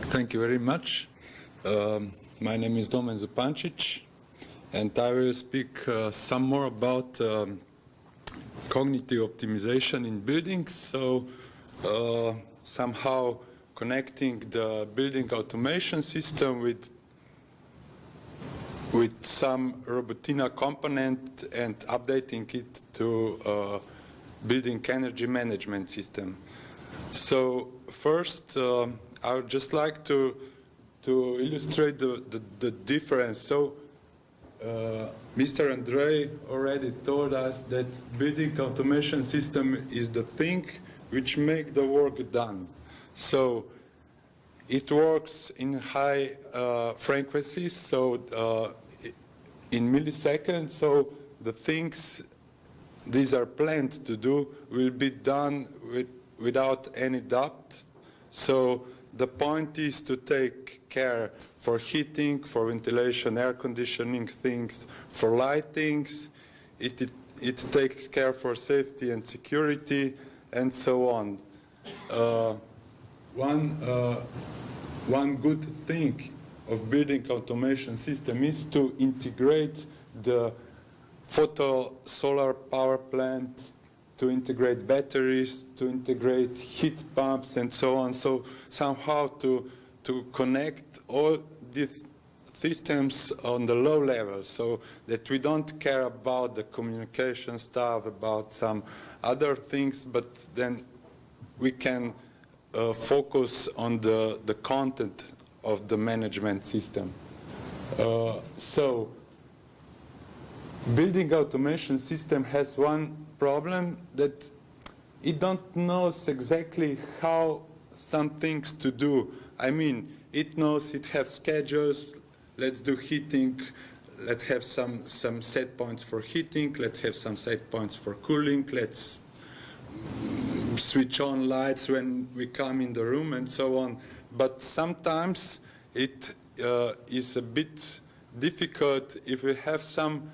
Thank you very much. My name is Domen Zupančič, and I will speak some more about cognitive optimization in buildings. So somehow connecting the building automation system with some Robotina component and updating it to building energy management system. So first, I would just like to illustrate the difference. So Mr. Andrei already told us that building automation system is the thing which make the work done. So it works in high frequencies, so in milliseconds. So the things these are planned to do will be done without any doubt. So the point is to take care for heating, for ventilation, air conditioning things, for lightings. It takes care for safety and security, and so on. One good thing of building automation system is to integrate the solar power plant, to integrate batteries, to integrate heat pumps, and so on. So somehow to connect all these systems on the low level, so that we don't care about the communication stuff, about some other things, but then we can focus on the content of the management system. So building automation system has one problem, that it don't knows exactly how some things to do. I mean, it knows it has schedules. Let's do heating. Let's have some set points for heating. Let's have some set points for cooling. Let's switch on lights when we come in the room, and so on. But sometimes it is a bit difficult if we have some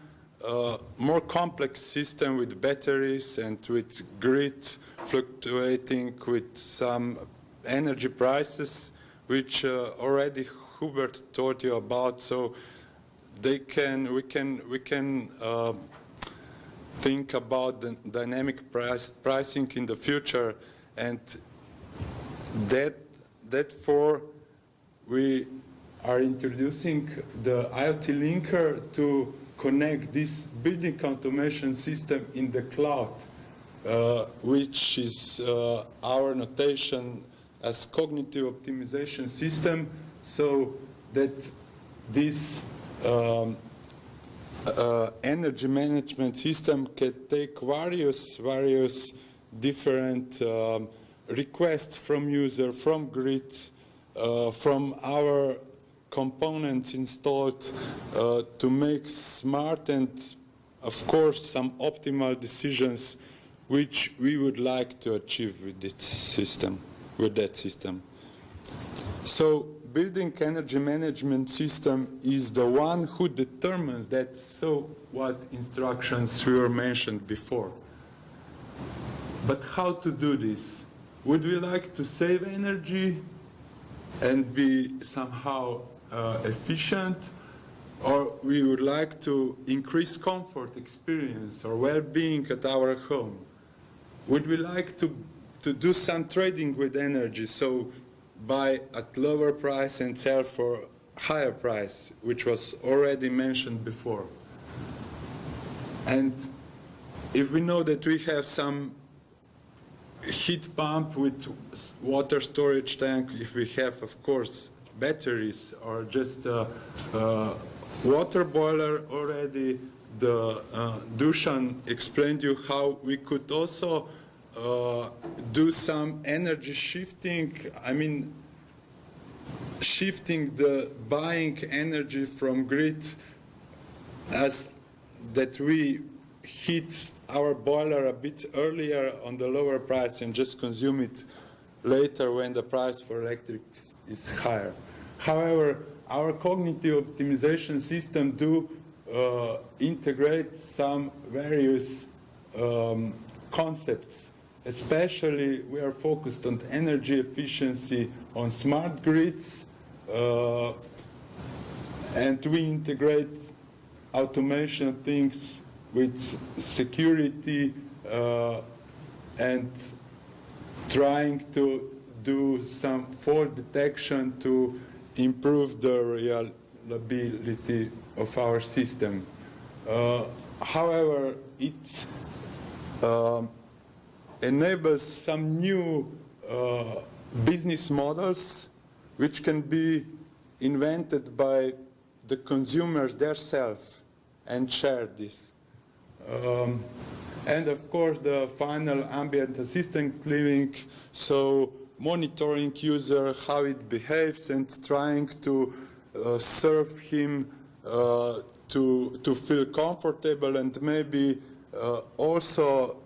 more complex system with batteries and with grid fluctuating, with some energy prices, which already Hubert told you about. So we can think about the dynamic pricing in the future, and therefore we are introducing the IoT linker to connect this building automation system in the cloud, which is our notation as cognitive optimization system, so that this energy management system can take various different requests from user, from grid, from our components installed to make smart and, of course, some optimal decisions which we would like to achieve with this system, with that system. So building energy management system is the one who determines that so what instructions we were mentioned before. But how to do this? Would we like to save energy and be somehow efficient, or we would like to increase comfort, experience, or well-being at our home? Would we like to do some trading with energy, so buy at lower price and sell for higher price, which was already mentioned before? And if we know that we have some heat pump with water storage tank, if we have, of course, batteries, or just a water boiler already, Dusan explained you how we could also do some energy shifting. I mean, shifting the buying energy from grid, as that we heat our boiler a bit earlier on the lower price and just consume it later when the price for electric is higher. However, our cognitive optimization system do integrate some various concepts especially we are focused on energy efficiency, on smart grids, and we integrate automation things with security and trying to do some fault detection to improve the reliability of our system. However, it enables some new business models which can be invented by the consumers themselves and share this. And of course the final ambient assistant living, so monitoring user, how it behaves and trying to serve him to feel comfortable, and maybe also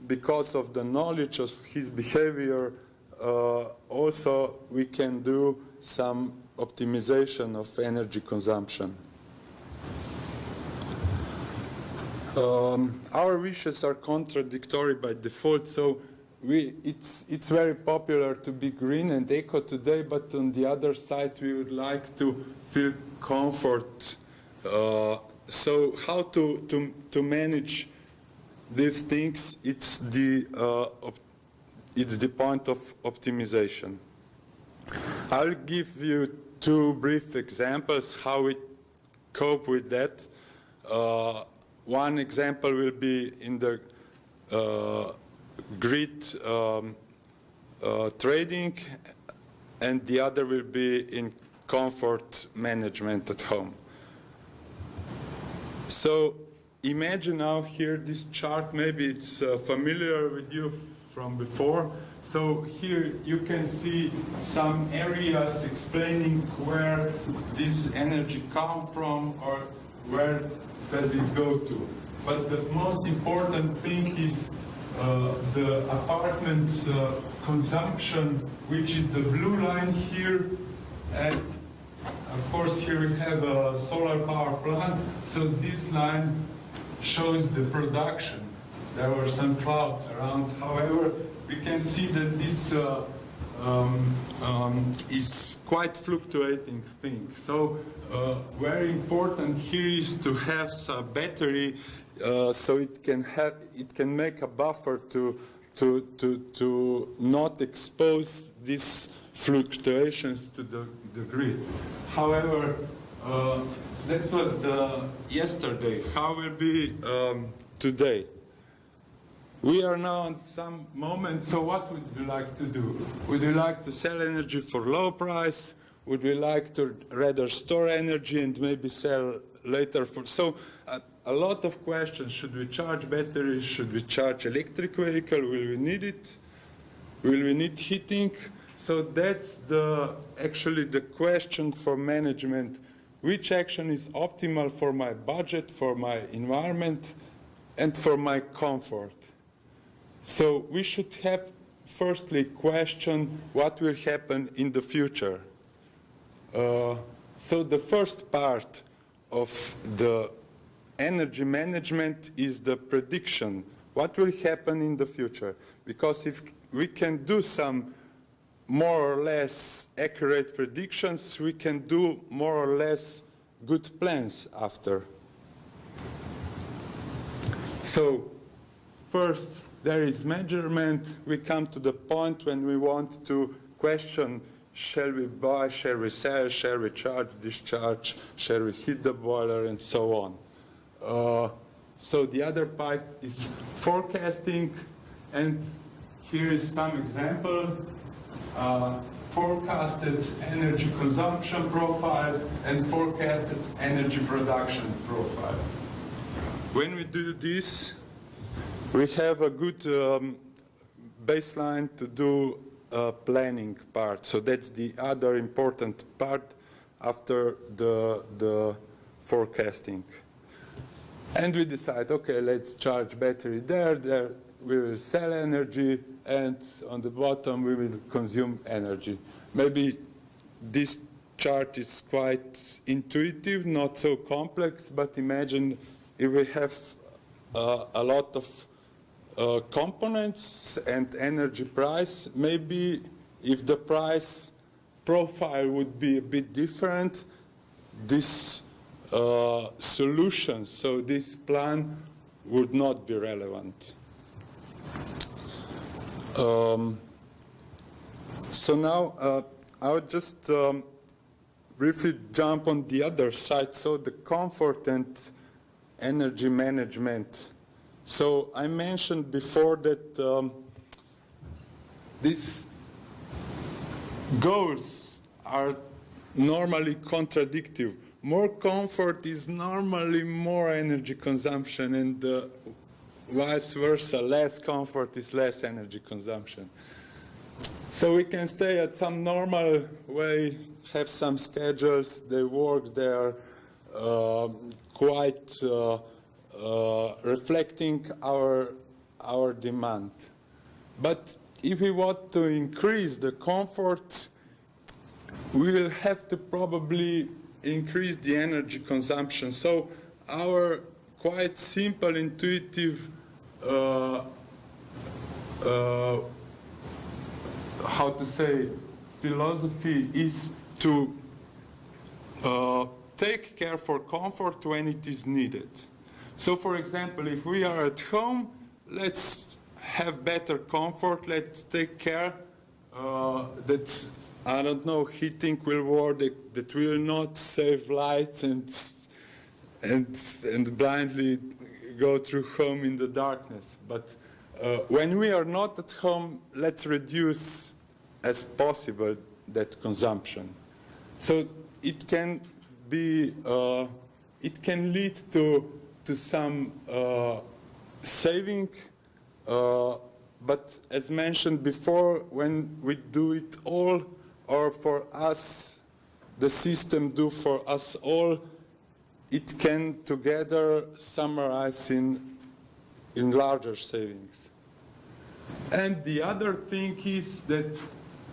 because of the knowledge of his behavior, also we can do some optimization of energy consumption. Our wishes are contradictory by default, so it's very popular to be green and eco today, but on the other side we would like to feel comfort. So how to manage these things? It's the point of optimization. I'll give you two brief examples how we cope with that. One example will be in the grid trading, and the other will be in comfort management at home. So imagine now here this chart, maybe it's familiar with you from before. So here you can see some areas explaining where this energy comes from or where does it go to. But the most important thing is the apartment's consumption, which is the blue line here. And of course here we have a solar power plant, so this line shows the production. There were some clouds around. However, we can see that this is quite fluctuating thing. So very important here is to have some battery so it can make a buffer to not expose these fluctuations to the grid. However, that was the yesterday. How will be today? We are now at some moment, so what would we like to do? Would we like to sell energy for low price? Would we like to rather store energy and maybe sell later for, so a lot of questions. Should we charge batteries? Should we charge electric vehicle? Will we need it? Will we need heating? So that's actually the question for management. Which action is optimal for my budget, for my environment, and for my comfort? So we should have, firstly, question what will happen in the future. So the first part of the energy management is the prediction. What will happen in the future? Because if we can do some more or less accurate predictions, we can do more or less good plans after. So first, there is measurement. We come to the point when we want to question, shall we buy, shall we sell, shall we charge, discharge, shall we heat the boiler, and so on. So the other part is forecasting, and here is some example. Forecasted energy consumption profile and forecasted energy production profile. When we do this, we have a good baseline to do planning part. So that's the other important part after the forecasting. And we decide, okay, let's charge battery there, we will sell energy, and on the bottom we will consume energy. Maybe this chart is quite intuitive, not so complex, but imagine if we have a lot of components and energy price. Maybe if the price profile would be a bit different, this solution, so this plan would not be relevant. So now I would just briefly jump on the other side, so the comfort and energy management. So I mentioned before that these goals are normally contradictory. More comfort is normally more energy consumption, and vice versa, less comfort is less energy consumption. So we can stay at some normal way, have some schedules, they work, they are quite reflecting our demand. But if we want to increase the comfort, we will have to probably increase the energy consumption. So our quite simple, intuitive, how to say, philosophy is to take care for comfort when it is needed. So for example, if we are at home, let's have better comfort, let's take care that, I don't know, heating will work, that will not save lights and blindly go through home in the darkness. But when we are not at home, let's reduce as possible that consumption. So it can be, it can lead to some saving, but as mentioned before, when we do it all, or for us, the system do for us all, it can together summarize in larger savings. And the other thing is that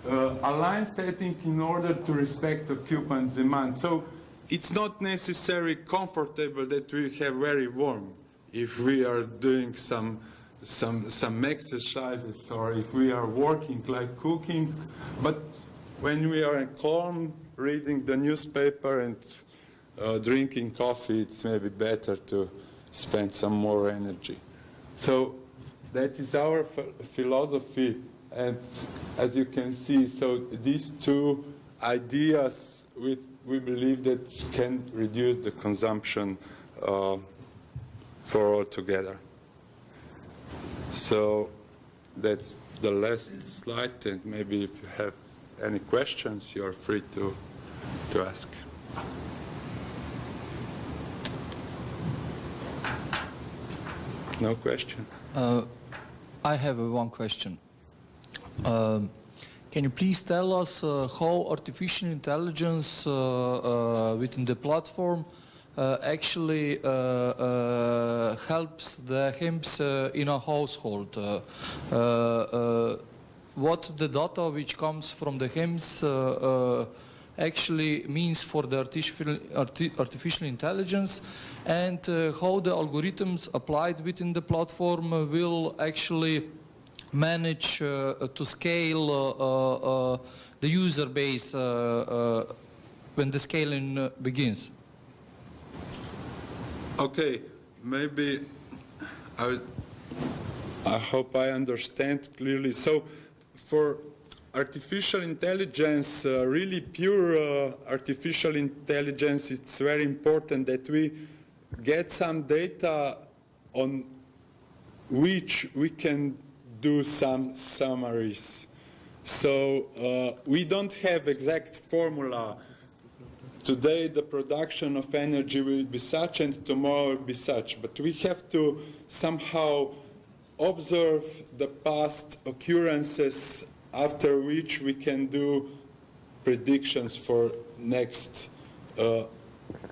align setting in order to respect occupants' demand. So it's not necessarily comfortable that we have very warm if we are doing some exercises or if we are working like cooking, but when we are calm, reading the newspaper and drinking coffee, it's maybe better to spend some more energy. So that is our philosophy, and as you can see, so these two ideas we believe that can reduce the consumption for all together. So that's the last slide, and maybe if you have any questions, you are free to ask. No question? I have one question. Can you please tell us how artificial intelligence within the platform actually helps the HIMS in a household? What the data which comes from the HIMS actually means for the artificial intelligence, and how the algorithms applied within the platform will actually manage to scale the user base when the scaling begins. Okay, maybe I hope I understand clearly. So for artificial intelligence, really pure artificial intelligence, it's very important that we get some data on which we can do some summaries. So we don't have exact formula. Today the production of energy will be such and tomorrow will be such, but we have to somehow observe the past occurrences after which we can do predictions for next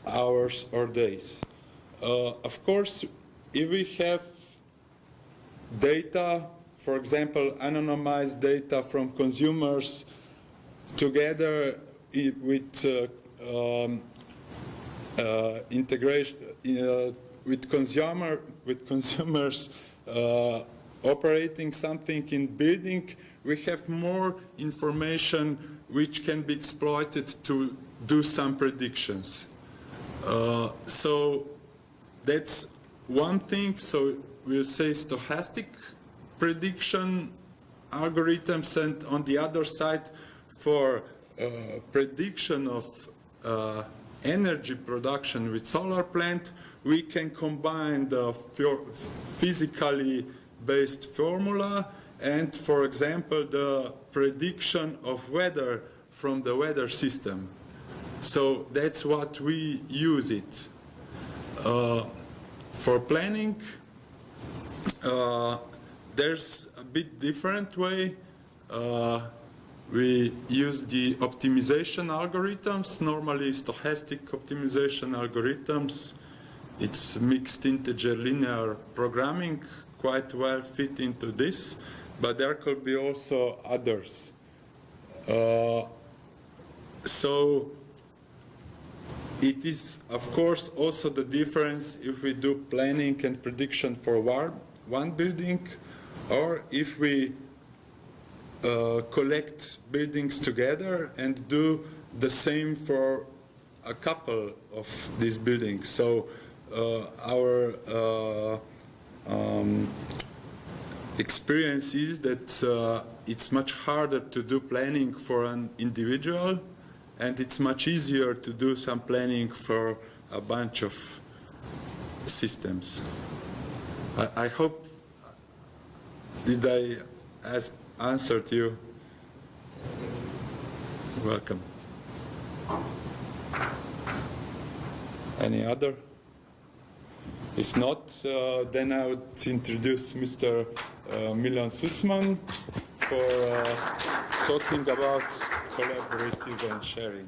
hours or days. Of course, if we have data, for example, anonymized data from consumers together with integration with consumers operating something in building, we have more information which can be exploited to do some predictions. So that's one thing. So we'll say stochastic prediction algorithms, and on the other side, for prediction of energy production with solar plant, we can combine the physically based formula and, for example, the prediction of weather from the weather system. So that's what we use it. For planning, there's a bit different way. We use the optimization algorithms, normally stochastic optimization algorithms. It's mixed integer linear programming, quite well fit into this, but there could be also others. So it is, of course, also the difference if we do planning and prediction for one building, or if we collect buildings together and do the same for a couple of these buildings. So our experience is that it's much harder to do planning for an individual, and it's much easier to do some planning for a bunch of systems. I hope, did I answered you? Welcome. Any other? If not, then I would introduce Mr. Milan Sussman for talking about collaborative and sharing.